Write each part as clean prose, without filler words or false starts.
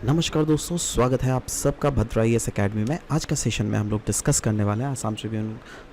नमस्कार दोस्तों, स्वागत है आप सबका भद्रा IAS अकेडमी में। आज का सेशन में हम लोग डिस्कस करने वाले हैं आसाम ट्रिब्यून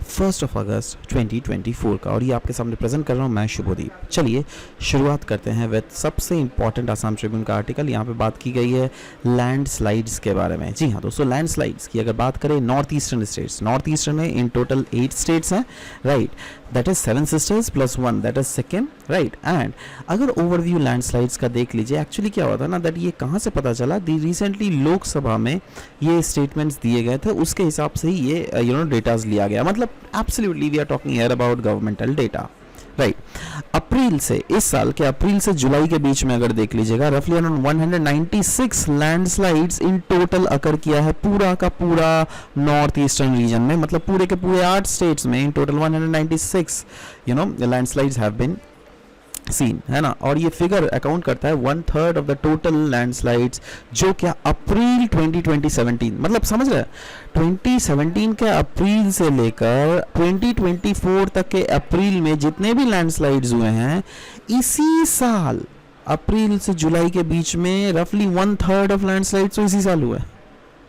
1 अगस्त 2024 का, और ये आपके सामने प्रेजेंट कर रहा हूँ मैं शुभदीप। चलिए शुरुआत करते हैं विद सबसे इंपॉर्टेंट आसाम ट्रिब्यून का आर्टिकल। यहाँ पे बात की गई है लैंड स्लाइड्स के बारे में। जी हाँ दोस्तों, लैंड स्लाइड्स की अगर बात करें north eastern states, north eastern में इन टोटल 8 स्टेट्स हैं, right. That is 7 sisters plus 1, that is Sikkim, right. And अगर ओवरव्यू लैंडस्लाइड्स का देख लीजिए, एक्चुअली क्या हुआ था ना, दैट ये कहाँ से पता चला, दी रिसेंटली लोकसभा में ये स्टेटमेंट्स दिए गए थे, उसके हिसाब से ही ये डेटाज लिया गया। मतलब absolutely we are talking here about governmental data, right. April से, इस साल के अप्रैल से जुलाई के बीच में अगर देख लीजिएगा, रफली अराउंड 196 लैंडस्लाइड्स इन टोटल अकर किया है पूरा का पूरा नॉर्थ ईस्टर्न रीजन में। मतलब पूरे के पूरे 8 स्टेट्स में in total 196 landslides have been seen, है ना। और ये फिगर अकाउंट करता है 1/3 ऑफ द टोटल लैंडस्लाइड्स, जो क्या अप्रैल 2017, मतलब समझ रहे हैं, 2017 के अप्रैल से लेकर 2024 तक के अप्रैल में जितने भी लैंडस्लाइड्स हुए हैं, इसी साल अप्रैल से जुलाई के बीच में रफली 1/3 ऑफ लैंडस्लाइड्स तो इसी साल हुए।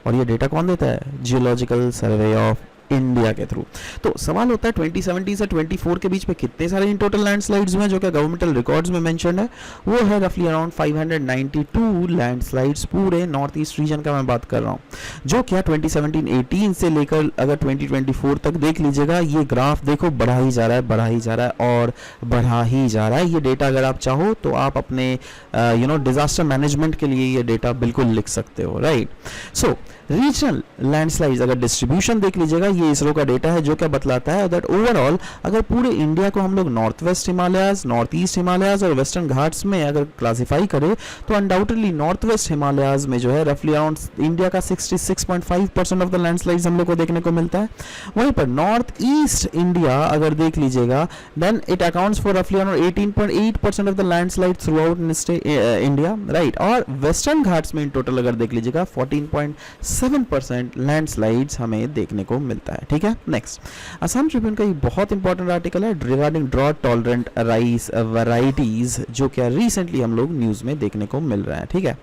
और ये डेटा कौन देता है? जियोलॉजिकल सर्वे ऑफ इंडिया के थ्रू। तो सवाल होता है 2017 से 24 के बीच में कितने सारे इन टोटल लैंडस्लाइड्स हुए जो क्या गवर्नमेंटल रिकॉर्ड्स में मेंशन है, वो है रफली अराउंड 592 लैंडस्लाइड्स पूरे नॉर्थ ईस्ट रीजन का मैं बात कर रहा हूँ, जो क्या 2017-18 से लेकर अगर 2024 तक देख लीजिएगा, ये ग्राफ देखो बढ़ा ही जा रहा है, बढ़ा ही जा रहा है और बढ़ा ही जा रहा है। ये डेटा अगर आप चाहो तो आप अपने डिजास्टर मैनेजमेंट के लिए ये डेटा बिल्कुल लिख सकते हो, राइट। सो रीजनल लैंडस्लाइड्स अगर डिस्ट्रीब्यूशन देख लीजिएगा, ये इसरो का डेटा है जो क्या बतलाता है दैट ओवरऑल अगर पूरे इंडिया को हम लोग north west Himalayas, north east Himalayas और वेस्टर्न घाट्स में अगर क्लासिफाई करें, तो अनडाउटेडली नॉर्थ वेस्ट हिमालयाज में जो है रफली अराउंड इंडिया का 66.5% ऑफ द लैंडस्लाइड्स हम लोग को देखने को मिलता है। वहीं पर नॉर्थ ईस्ट इंडिया अगर देख लीजिएगा, देन इट अकाउंट्स फॉर रफली around 18.8% of the landslide through out India, right. और वेस्टर्न घाट्स में इन टोटल अगर देख लीजिएगा 14.7% लैंडस्लाइड्स हमें देखने को मिलता है, ठीक है। नेक्स्ट, असम ट्रिब्यून का ये बहुत इंपॉर्टेंट आर्टिकल है regarding drought tolerant rice varieties, जो क्या रिसेंटली हम लोग न्यूज में देखने को मिल रहा है, ठीक है।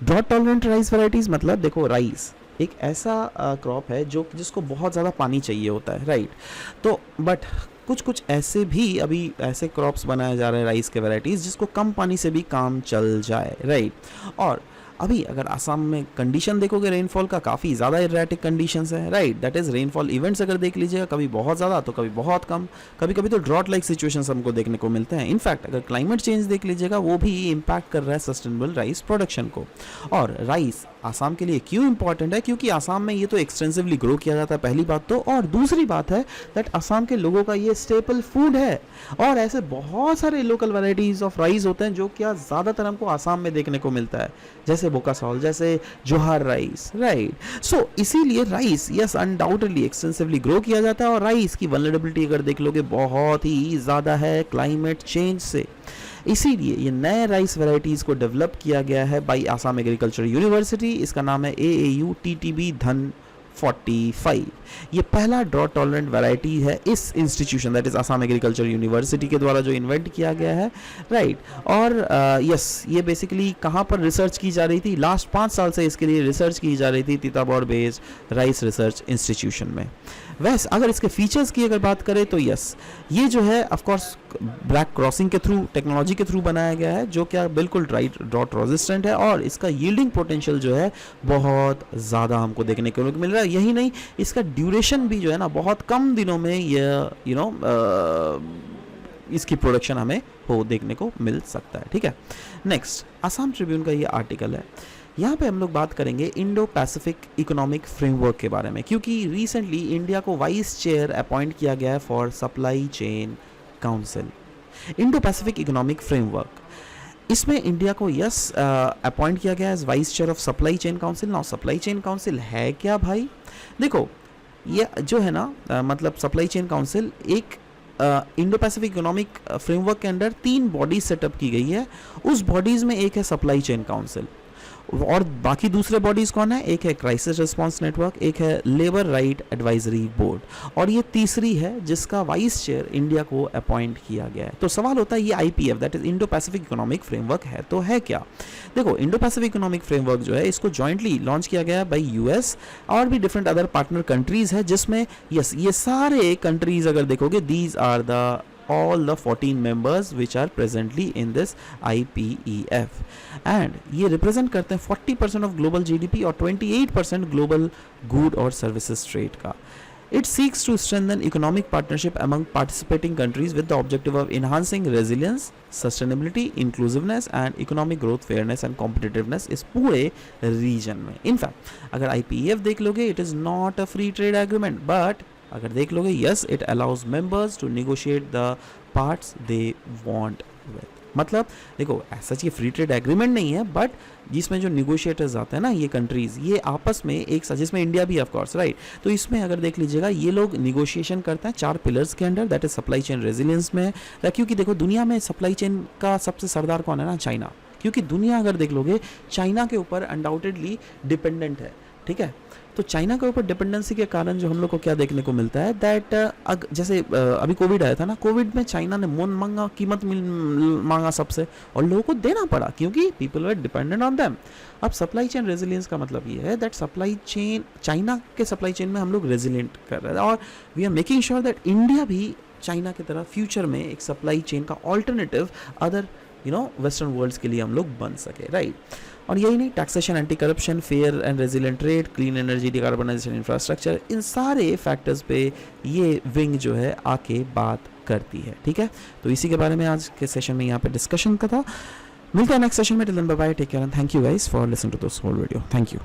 ड्रॉट टॉलरेंट राइस वैरायटीज मतलब देखो, राइस एक ऐसा क्रॉप है जो जिसको बहुत ज़्यादा पानी चाहिए होता है, राइट। तो बट कुछ ऐसे भी अभी ऐसे क्रॉप्स बनाए जा रहे हैं राइस के वैरायटीज़ जिसको कम पानी से भी काम चल जाए, राइट। और अभी अगर आसाम में कंडीशन देखोगे रेनफॉल का, काफ़ी ज़्यादा इरेटिक कंडीशंस है, right. That is rainfall events अगर देख लीजिएगा, कभी बहुत ज़्यादा तो कभी बहुत कम, कभी कभी तो ड्रॉट लाइक सिचुएशंस हमको देखने को मिलते हैं। इनफैक्ट अगर क्लाइमेट चेंज देख लीजिएगा, वो भी इम्पैक्ट कर रहा है सस्टेनेबल राइस प्रोडक्शन को। और राइस आसाम के लिए क्यों इंपॉर्टेंट है? क्योंकि आसाम में ये तो एक्सटेंसिवली ग्रो किया जाता है, पहली बात तो, और दूसरी बात है दैट आसाम के लोगों का ये स्टेपल फूड है। और ऐसे बहुत सारे लोकल वैरायटीज ऑफ राइस होते हैं जो क्या ज़्यादातर हमको आसाम में देखने को मिलता है, जैसे बोकासॉल, जैसे जोहार राइस, राइट। सो इसीलिए rice yes undoubtedly extensively grow किया जाता है, और राइस की वल्नरेबिलिटी अगर देख लोगे बहुत ही ज़्यादा है क्लाइमेट चेंज से। इसीलिए ये नए राइस वैरायटीज़ को डेवलप किया गया है बाई आसाम एग्रीकल्चर यूनिवर्सिटी। इसका नाम है AAU TTB धन 45। ये पहला ड्रॉट टॉलरेंट वैरायटी है इस institution, that is Assam agriculture university के द्वारा जो इन्वेंट किया गया है, राइट। और यस ये बेसिकली कहाँ पर रिसर्च की जा रही थी? लास्ट 5 साल से इसके लिए रिसर्च की जा रही थी तीताबोर बेस्ड राइस रिसर्च इंस्टीट्यूशन में। वैसे अगर इसके फीचर्स की अगर बात करें तो यस ये जो है ऑफ कोर्स ब्लैक क्रॉसिंग के थ्रू, टेक्नोलॉजी के थ्रू बनाया गया है, जो क्या बिल्कुल ड्रॉट रेजिस्टेंट है, और इसका यील्डिंग पोटेंशियल जो है बहुत ज़्यादा हमको देखने को मिल रहा है। यही नहीं, इसका ड्यूरेशन भी जो है ना बहुत कम दिनों में ये इसकी प्रोडक्शन हमें हो देखने को मिल सकता है, ठीक है। नेक्स्ट, आसाम ट्रिब्यून का ये आर्टिकल है, यहाँ पे हम लोग बात करेंगे इंडो पैसिफिक इकोनॉमिक फ्रेमवर्क के बारे में, क्योंकि रिसेंटली इंडिया को वाइस चेयर अपॉइंट किया गया है for supply chain council, Indo Pacific economic framework. इसमें इंडिया को यस अपॉइंट किया गया as vice chair of supply chain council. Now supply chain council है क्या भाई? देखो ये जो है ना मतलब सप्लाई चेन काउंसिल एक इंडो पैसिफिक इकोनॉमिक फ्रेमवर्क के अंडर 3 बॉडीज सेटअप की गई है। उस बॉडीज़ में एक है सप्लाई चेन काउंसिल, और बाकी दूसरे बॉडीज कौन है, एक है क्राइसिस रिस्पांस नेटवर्क, एक है लेबर राइट एडवाइजरी बोर्ड, और ये तीसरी है जिसका वाइस चेयर इंडिया को अपॉइंट किया गया है। तो सवाल होता है ये IPF that is Indo Pacific economic framework है तो है क्या? देखो, इंडो पैसिफिक इकोनॉमिक फ्रेमवर्क जो है इसको जॉइंटली लॉन्च किया गया बाय US और भी डिफरेंट अदर पार्टनर कंट्रीज है, जिसमें यस ये सारे कंट्रीज अगर देखोगे these are the all the 14 members which are presently in this IPEF and ये represent करते हैं 40% of global GDP और 28% global good और services trade का। It seeks to strengthen economic partnership among participating countries with the objective of enhancing resilience, sustainability, inclusiveness and economic growth, fairness and competitiveness इस पूरे region में। In fact, अगर IPEF देख लोगे it is not a free trade agreement but अगर देख लोगे yes it allows members to negotiate the parts they want with, मतलब देखो ऐसा ये फ्री ट्रेड एग्रीमेंट नहीं है बट जिसमें जो निगोशिएटर्स आते हैं ना ये कंट्रीज ये आपस में एक साथ, जिसमें इंडिया भी ऑफ कोर्स राइट, तो इसमें अगर देख लीजिएगा ये लोग निगोशिएशन करते हैं 4 पिलर्स के under, that is supply chain resilience में, क्योंकि देखो दुनिया में सप्लाई चेन का सबसे सरदार कौन है ना, चाइना, क्योंकि दुनिया अगर देख लोगे चाइना के ऊपर अनडाउटेडली डिपेंडेंट है, ठीक है। तो चाइना के ऊपर डिपेंडेंसी के कारण जो हम लोग को क्या देखने को मिलता है दैट जैसे अभी कोविड आया था ना, कोविड में चाइना ने मन मांगा, कीमत मांगा सबसे और लोगों को देना पड़ा क्योंकि people were dependent on them. अब सप्लाई चेन रेजिलियंस का मतलब ये है दैट सप्लाई चेन, चाइना के सप्लाई चेन में हम लोग रेजिलियंट कर रहे हैं और we are making sure that India भी चाइना की तरह फ्यूचर में एक सप्लाई चेन का ऑल्टरनेटिव अदर वेस्टर्न वर्ल्ड्स के लिए हम लोग बन सके, राइट। और यही नहीं, taxation, anti corruption, fair and resilient trade, clean energy, decarbonization, infrastructure, इन सारे फैक्टर्स पे ये विंग जो है आके बात करती है, ठीक है। तो इसी के बारे में आज के सेशन में यहाँ पे डिस्कशन का था। मिलते हैं नेक्स्ट सेशन में, till then bye bye, take care and thank you guys for listening to this whole video, thank you.